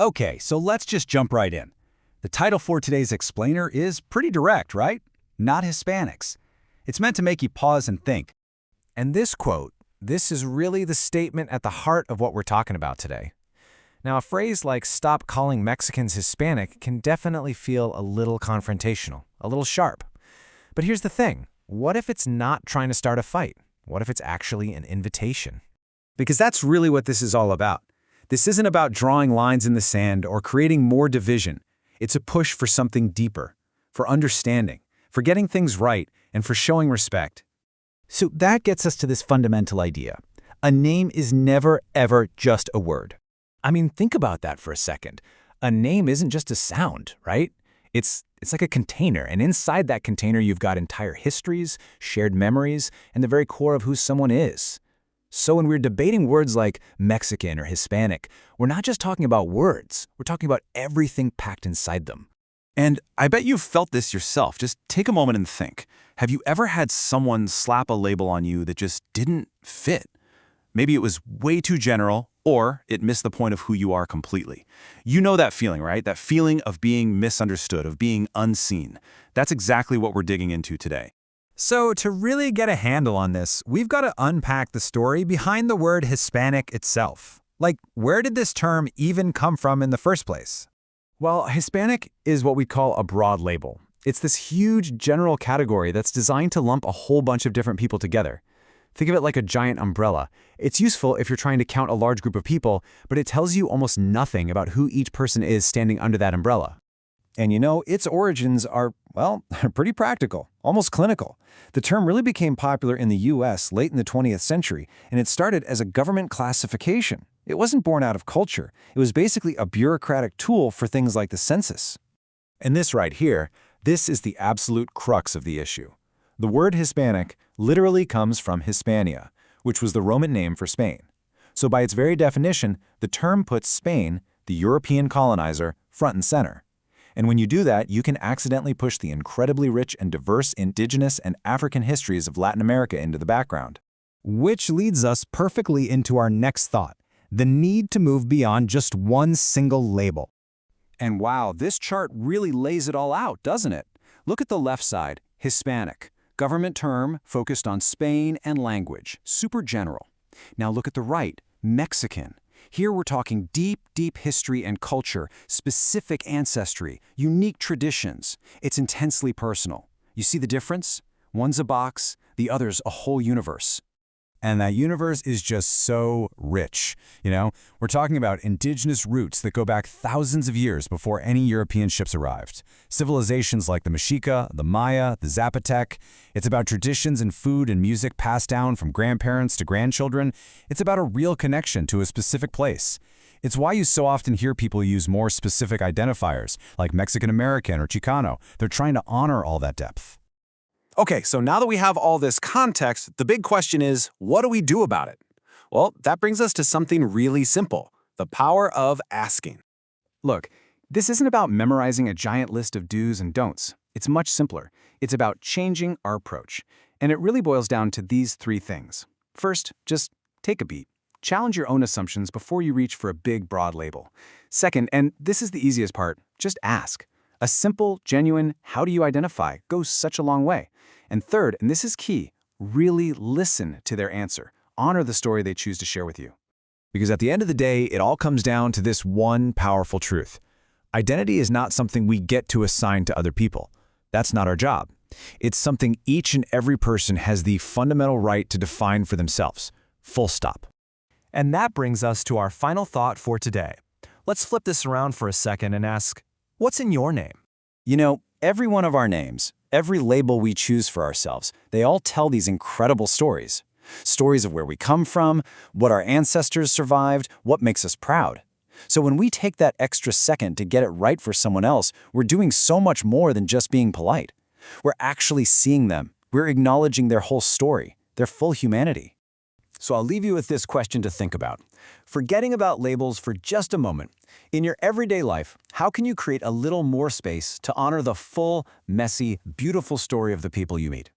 Okay, so let's just jump right in. The title for today's explainer is pretty direct, right? Not Hispanics. It's meant to make you pause and think. And this quote, this is really the statement at the heart of what we're talking about today. Now, a phrase like "stop calling Mexicans Hispanic" can definitely feel a little confrontational, a little sharp. But here's the thing. What if it's not trying to start a fight? What if it's actually an invitation? Because that's really what this is all about. This isn't about drawing lines in the sand or creating more division. It's a push for something deeper, for understanding, for getting things right, and for showing respect. So that gets us to this fundamental idea. A name is never, ever just a word. I mean, think about that for a second. A name isn't just a sound, right? It's like a container, and inside that container you've got entire histories, shared memories, and the very core of who someone is. So when we're debating words like Mexican or Hispanic, we're not just talking about words, we're talking about everything packed inside them. And I bet you've felt this yourself. Just take a moment and think. Have you ever had someone slap a label on you that just didn't fit? Maybe it was way too general, or it missed the point of who you are completely. You know that feeling, right? That feeling of being misunderstood, of being unseen. That's exactly what we're digging into today. So to really get a handle on this, we've got to unpack the story behind the word Hispanic itself. Like, where did this term even come from in the first place? Well, Hispanic is what we call a broad label. It's this huge general category that's designed to lump a whole bunch of different people together. Think of it like a giant umbrella. It's useful if you're trying to count a large group of people, but it tells you almost nothing about who each person is standing under that umbrella. And you know, its origins are, well, pretty practical, almost clinical. The term really became popular in the U.S. late in the 20th century, and it started as a government classification. It wasn't born out of culture. It was basically a bureaucratic tool for things like the census. And this right here, this is the absolute crux of the issue. The word Hispanic literally comes from Hispania, which was the Roman name for Spain. So by its very definition, the term puts Spain, the European colonizer, front and center. And when you do that, you can accidentally push the incredibly rich and diverse indigenous and African histories of Latin America into the background. Which leads us perfectly into our next thought, the need to move beyond just one single label. And wow, this chart really lays it all out, doesn't it? Look at the left side, Hispanic, government term focused on Spain and language, super general. Now look at the right, Mexican. Here we're talking deep, deep history and culture, specific ancestry, unique traditions. It's intensely personal. You see the difference? One's a box, the other's a whole universe. And that universe is just so rich. We're talking about indigenous roots that go back thousands of years before any European ships arrived. Civilizations like the Mexica, the Maya, the Zapotec. It's about traditions in food and music passed down from grandparents to grandchildren. It's about a real connection to a specific place. It's why you so often hear people use more specific identifiers, like Mexican American or Chicano. They're trying to honor all that depth. Okay, so now that we have all this context, the big question is, what do we do about it? Well, that brings us to something really simple, the power of asking. Look, this isn't about memorizing a giant list of do's and don'ts. It's much simpler. It's about changing our approach. And it really boils down to these three things. First, just take a beat. Challenge your own assumptions before you reach for a big, broad label. Second, and this is the easiest part, just ask. A simple, genuine, how do you identify goes such a long way. And third, and this is key, really listen to their answer. Honor the story they choose to share with you. Because at the end of the day, it all comes down to this one powerful truth. Identity is not something we get to assign to other people. That's not our job. It's something each and every person has the fundamental right to define for themselves. Full stop. And that brings us to our final thought for today. Let's flip this around for a second and ask, what's in your name? You know, every one of our names, every label we choose for ourselves, they all tell these incredible stories. Stories of where we come from, what our ancestors survived, what makes us proud. So when we take that extra second to get it right for someone else, we're doing so much more than just being polite. We're actually seeing them. We're acknowledging their whole story, their full humanity. So I'll leave you with this question to think about. Forgetting about labels for just a moment. In your everyday life, how can you create a little more space to honor the full, messy, beautiful story of the people you meet?